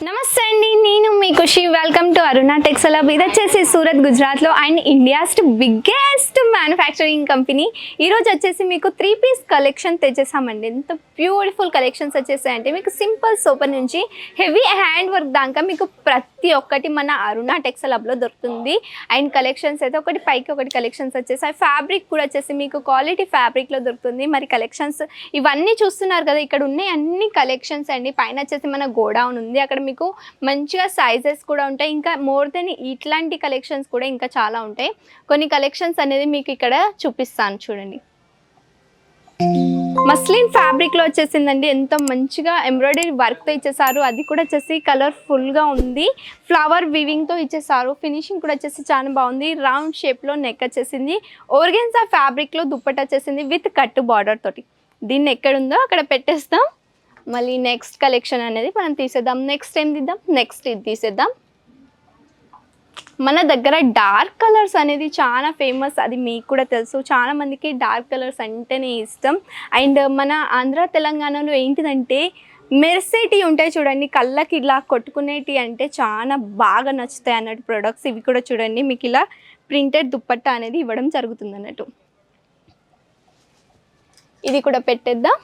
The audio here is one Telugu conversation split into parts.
నమస్తే అండి, నేను మీ Khushi. Welcome to Aruna textile hub. ఇది వచ్చేసి సూరత్, గుజరాత్లో and India's biggest manufacturing company. ఈరోజు వచ్చేసి మీకు 3-piece కలెక్షన్ తెచ్చేసామండి. ఎంత బ్యూటిఫుల్ కలెక్షన్స్ వచ్చేసాయంటే మీకు సింపుల్ సూపర్ నుంచి హెవీ హ్యాండ్ వర్క్ దాకా మీకు ప్రతి ఒక్కటి మన అరుణ టెక్స్టైల్ హబ్లో దొరుకుతుంది. అండ్ కలెక్షన్స్ అయితే ఒకటి పైకి ఒకటి కలెక్షన్స్ వచ్చేసాయి. ఫ్యాబ్రిక్ కూడా వచ్చేసి మీకు క్వాలిటీ ఫ్యాబ్రిక్లో దొరుకుతుంది. మరి కలెక్షన్స్ ఇవన్నీ చూస్తున్నారు కదా, ఇక్కడ ఉన్నాయి అన్ని కలెక్షన్స్ అండి. పైన వచ్చేసి మన గోడౌన్ ఉంది, అక్కడ మీకు మంచిగా సైజెస్ కూడా ఉంటాయి. ఇంకా మోర్ దెన్ ఇట్లాంటి కలెక్షన్స్ కూడా ఇంకా చాలా ఉంటాయి. కొన్ని కలెక్షన్స్ అనేది మీకు ఇక్కడ చూపిస్తాను చూడండి. మస్లిన్ ఫ్యాబ్రిక్లో వచ్చేసిందండి, ఎంత మంచిగా ఎంబ్రాయిడరీ వర్క్తో ఇచ్చేసారు. అది కూడా వచ్చేసి కలర్ఫుల్గా ఉంది, ఫ్లవర్ వీవింగ్తో ఇచ్చేసారు. ఫినిషింగ్ కూడా వచ్చేసి చాలా బాగుంది. రౌండ్ షేప్లో నెక్ వచ్చేసింది. ఆర్గెన్జా ఫ్యాబ్రిక్లో దుప్పట్ట వచ్చేసింది విత్ కట్టు బార్డర్ తోటి. దీన్ని ఎక్కడుందో అక్కడ పెట్టేస్తాం. మళ్ళీ నెక్స్ట్ కలెక్షన్ అనేది మనం తీసేద్దాం. నెక్స్ట్ ఏం తీద్దాం, నెక్స్ట్ ఇది తీసేద్దాం. మన దగ్గర డార్క్ కలర్స్ అనేది చాలా ఫేమస్, అది మీకు కూడా తెలుసు. చాలా మందికి డార్క్ కలర్స్ అంటేనే ఇష్టం. అండ్ మన ఆంధ్ర తెలంగాణలో ఏంటిదంటే మెర్సేటి ఉంటాయి చూడండి, కళ్ళకి ఇలా కొట్టుకునేటి అంటే చాలా బాగా నచ్చుతాయి అన్నట్టు ప్రొడక్ట్స్. ఇవి కూడా చూడండి, మీకు ఇలా ప్రింటెడ్ దుప్పట్టా అనేది ఇవ్వడం జరుగుతుంది అన్నట్టు. ఇది కూడా పెట్టేద్దాం.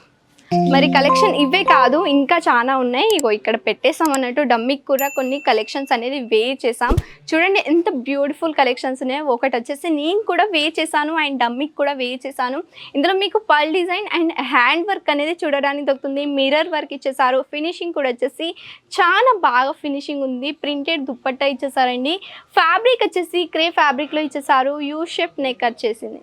మరి కలెక్షన్ ఇవే కాదు, ఇంకా చాలా ఉన్నాయి. ఇగో ఇక్కడ పెట్టేసాం అన్నట్టు. డమ్మికి కూడా కొన్ని కలెక్షన్స్ అనేది వేర్ చేసాం. చూడండి ఎంత బ్యూటిఫుల్ కలెక్షన్స్ ఉన్నాయి. ఒకటి వచ్చేసి నేను కూడా వేర్ చేశాను అండ్ డమ్మికి కూడా వేర్ చేశాను. ఇందులో మీకు pearl design and hand work అనేది చూడడానికి దొరుకుతుంది. మిర్రర్ వర్క్ ఇచ్చేసారు. ఫినిషింగ్ కూడా వచ్చేసి చాలా బాగా ఫినిషింగ్ ఉంది. ప్రింటెడ్ దుప్పట్టా ఇచ్చేసారండి. ఫ్యాబ్రిక్ వచ్చేసి క్రే ఫ్యాబ్రిక్లో ఇచ్చేసారు. యూ షేప్ నెక్ వచ్చేసింది.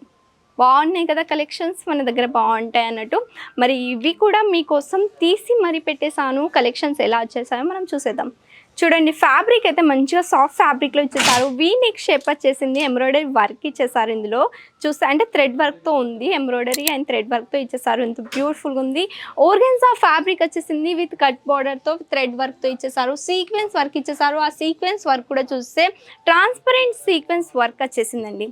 బాగున్నాయి కదా కలెక్షన్స్, మన దగ్గర బాగుంటాయి అన్నట్టు. మరి ఇవి కూడా మీకోసం తీసి మరి పెట్టేశాను. కలెక్షన్స్ ఎలా వచ్చేసాయో మనం చూసేద్దాం. చూడండి, ఫ్యాబ్రిక్ అయితే మంచిగా సాఫ్ట్ ఫ్యాబ్రిక్లో ఇచ్చేసారు. వీ నెక్ షేప్ వచ్చేసింది. ఎంబ్రాయిడరీ వర్క్ ఇచ్చేసారు. ఇందులో చూస్తే అంటే థ్రెడ్ వర్క్తో ఉంది. ఎంబ్రాయిడరీ అండ్ థ్రెడ్ వర్క్తో ఇచ్చేసారు. ఎంత బ్యూటిఫుల్గా ఉంది. ఆర్గెన్జా ఫ్యాబ్రిక్ వచ్చేసింది విత్ కట్ బార్డర్తో థ్రెడ్ వర్క్తో ఇచ్చేసారు. సీక్వెన్స్ వర్క్ ఇచ్చేసారు. ఆ సీక్వెన్స్ వర్క్ కూడా చూస్తే ట్రాన్స్పరెంట్ సీక్వెన్స్ వర్క్ వచ్చేసిందండి.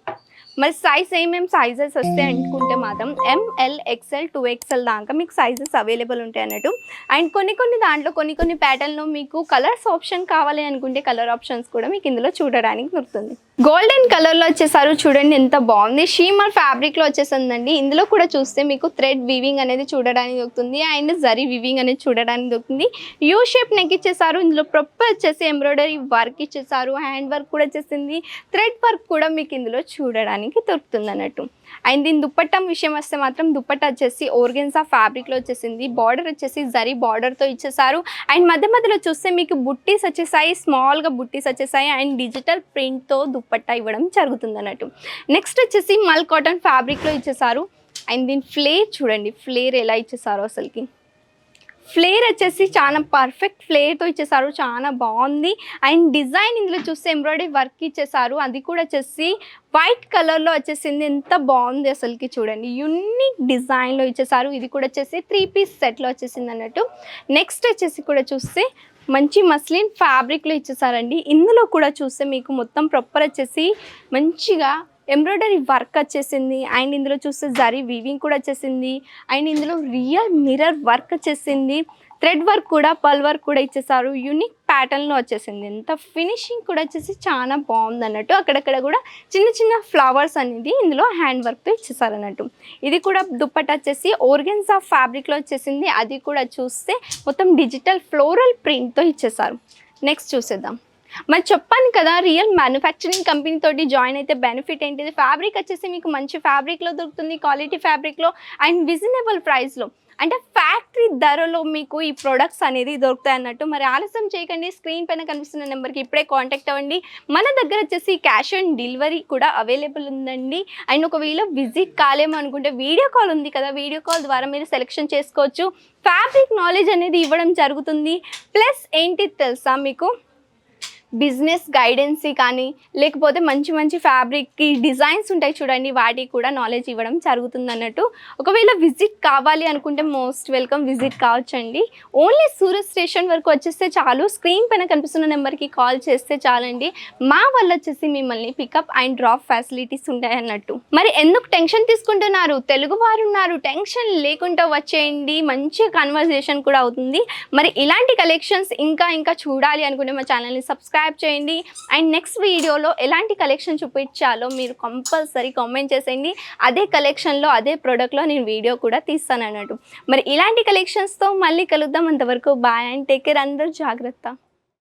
మరి సైజ్ ఏమేమి సైజెస్ వస్తాయి అనుకుంటే మాత్రం ML, XL, 2XL దాకా మీకు సైజెస్ అవైలబుల్ ఉంటాయి అన్నట్టు. అండ్ కొన్ని దాంట్లో కొన్ని ప్యాటర్న్లో మీకు కలర్స్ ఆప్షన్ కావాలి అనుకుంటే కలర్ ఆప్షన్స్ కూడా మీకు ఇందులో చూడడానికి దొరుకుతుంది. గోల్డెన్ కలర్లో వచ్చేసారు. చూడండి ఎంత బాగుంది. షీమర్ ఫ్యాబ్రిక్లో వచ్చేసిందండి. ఇందులో కూడా చూస్తే మీకు థ్రెడ్ వీవింగ్ అనేది చూడడానికి దొరుకుతుంది అండ్ జరీ వీవింగ్ అనేది చూడడానికి దొరుకుతుంది. యూ షేప్ నెక్ ఇచ్చేసారు. ఇందులో ప్రాపర్ వచ్చేసి ఎంబ్రాయిడరీ వర్క్ ఇచ్చేసారు. హ్యాండ్ వర్క్ కూడా వచ్చేసింది. థ్రెడ్ వర్క్ కూడా మీకు ఇందులో చూడడానికి దొరుకుతుంది అన్నట్టు. అండ్ దీని దుప్పట్టం విషయం వస్తే మాత్రం దుప్పట్టా వచ్చేసి ఆర్గెన్జా ఫ్యాబ్రిక్లో వచ్చేసింది. బార్డర్ వచ్చేసి జరీ బార్డర్తో ఇచ్చేసారు. అండ్ మధ్యలో చూస్తే మీకు బుట్టీస్ వచ్చేసాయి, స్మాల్గా బుట్టీస్ వచ్చేసాయి అండ్ డిజిటల్ ప్రింట్తో దుప్పట్టా ఇవ్వడం జరుగుతుంది అన్నట్టు. నెక్స్ట్ వచ్చేసి మల్ కాటన్ ఫ్యాబ్రిక్లో ఇచ్చేసారు. అండ్ దీని ఫ్లేర్ చూడండి, ఫ్లేర్ ఎలా ఇచ్చేసారో అసలుకి. ఫ్లేర్ వచ్చేసి చాలా పర్ఫెక్ట్ ఫ్లేర్తో ఇచ్చేసారు. చాలా బాగుంది. అండ్ డిజైన్ ఇందులో చూస్తే ఎంబ్రాయిడరీ వర్క్ ఇచ్చేసారు. అది కూడా వచ్చేసి వైట్ కలర్లో వచ్చేసింది. ఎంత బాగుంది అసలుకి చూడండి, యూనిక్ డిజైన్లో ఇచ్చేసారు. ఇది కూడా వచ్చేసి 3-piece సెట్లో వచ్చేసింది అన్నట్టు. నెక్స్ట్ వచ్చేసి కూడా చూస్తే మంచి మస్లిన్ ఫ్యాబ్రిక్లో ఇచ్చేసారండి. ఇందులో కూడా చూస్తే మీకు మొత్తం ప్రాపర్ వచ్చేసి మంచిగా ఎంబ్రాయిడరీ వర్క్ వచ్చేసింది. అండ్ ఇందులో చూస్తే జరీ వీవింగ్ కూడా వచ్చేసింది. అండ్ ఇందులో రియల్ మిర్రర్ వర్క్ వచ్చేసింది. థ్రెడ్ వర్క్ కూడా పల్ వర్క్ కూడా ఇచ్చేసారు. యూనిక్ ప్యాటర్న్లో వచ్చేసింది. ఎంత ఫినిషింగ్ కూడా వచ్చేసి చాలా బాగుంది అన్నట్టు. అక్కడక్కడ కూడా చిన్న ఫ్లవర్స్ అనేది ఇందులో హ్యాండ్ వర్క్తో ఇచ్చేసారు అన్నట్టు. ఇది కూడా దుప్పట్టా వచ్చేసి ఆర్గెన్జా ఫ్యాబ్రిక్లో వచ్చేసింది. అది కూడా చూస్తే మొత్తం డిజిటల్ ఫ్లోరల్ ప్రింట్తో ఇచ్చేసారు. నెక్స్ట్ చూసేద్దాం. మరి చెప్పాను కదా, రియల్ మ్యానుఫ్యాక్చరింగ్ కంపెనీ తోటి జాయిన్ అయితే బెనిఫిట్ ఏంటిది. ఫ్యాబ్రిక్ వచ్చేసి మీకు మంచి ఫ్యాబ్రిక్లో దొరుకుతుంది, క్వాలిటీ ఫ్యాబ్రిక్లో అండ్ రీజనబుల్ ప్రైస్లో, అంటే ఫ్యాక్టరీ ధరలో మీకు ఈ ప్రొడక్ట్స్ అనేది దొరుకుతాయి అన్నట్టు. మరి ఆలస్యం చేయకండి, స్క్రీన్ పైన కనిపిస్తున్న నెంబర్కి ఇప్పుడే కాంటాక్ట్ అవ్వండి. మన దగ్గర వచ్చేసి క్యాష్ ఆన్ డెలివరీ కూడా అవైలబుల్ ఉందండి. అండ్ ఒకవేళ విజిట్ కాలేమో అనుకుంటే వీడియో కాల్ ఉంది కదా, వీడియో కాల్ ద్వారా మీరు సెలెక్షన్ చేసుకోవచ్చు. ఫ్యాబ్రిక్ నాలెడ్జ్ అనేది ఇవ్వడం జరుగుతుంది. ప్లస్ ఏంటి తెలుసా, మీకు బిజినెస్ గైడెన్సీ కానీ లేకపోతే మంచి మంచి ఫ్యాబ్రిక్కి డిజైన్స్ ఉంటాయి చూడండి, వాటికి కూడా నాలెడ్జ్ ఇవ్వడం జరుగుతుంది అన్నట్టు. ఒకవేళ విజిట్ కావాలి అనుకుంటే మోస్ట్ వెల్కమ్, విజిట్ కావచ్చండి. ఓన్లీ సూరత్ స్టేషన్ వరకు వచ్చేస్తే చాలు, స్క్రీన్ పైన కనిపిస్తున్న నెంబర్కి కాల్ చేస్తే చాలండి. మా వాళ్ళు వచ్చేసి మిమ్మల్ని పికప్ అండ్ డ్రాప్ ఫెసిలిటీస్ ఉంటాయి అన్నట్టు. మరి ఎందుకు టెన్షన్ తీసుకుంటున్నారు? తెలుగు వారు ఉన్నారు, టెన్షన్ లేకుండా వచ్చేయండి, మంచి కన్వర్జేషన్ కూడా అవుతుంది. మరి ఇలాంటి కలెక్షన్స్ ఇంకా చూడాలి అనుకుంటే మా ఛానల్ని సబ్స్క్రైబ్ చేయండి. అండ్ నెక్స్ట్ వీడియోలో ఎలాంటి కలెక్షన్ చూపించాలో మీరు కంపల్సరీ కామెంట్ చేసేయండి. అదే కలెక్షన్లో అదే ప్రోడక్ట్లో నేను వీడియో కూడా తీస్తాను అన్నట్టు. మరి ఇలాంటి కలెక్షన్స్తో మళ్ళీ కలుద్దాం. అంతవరకు బాయ్ అండ్ టేక్ కేర్. అందరూ జాగ్రత్త.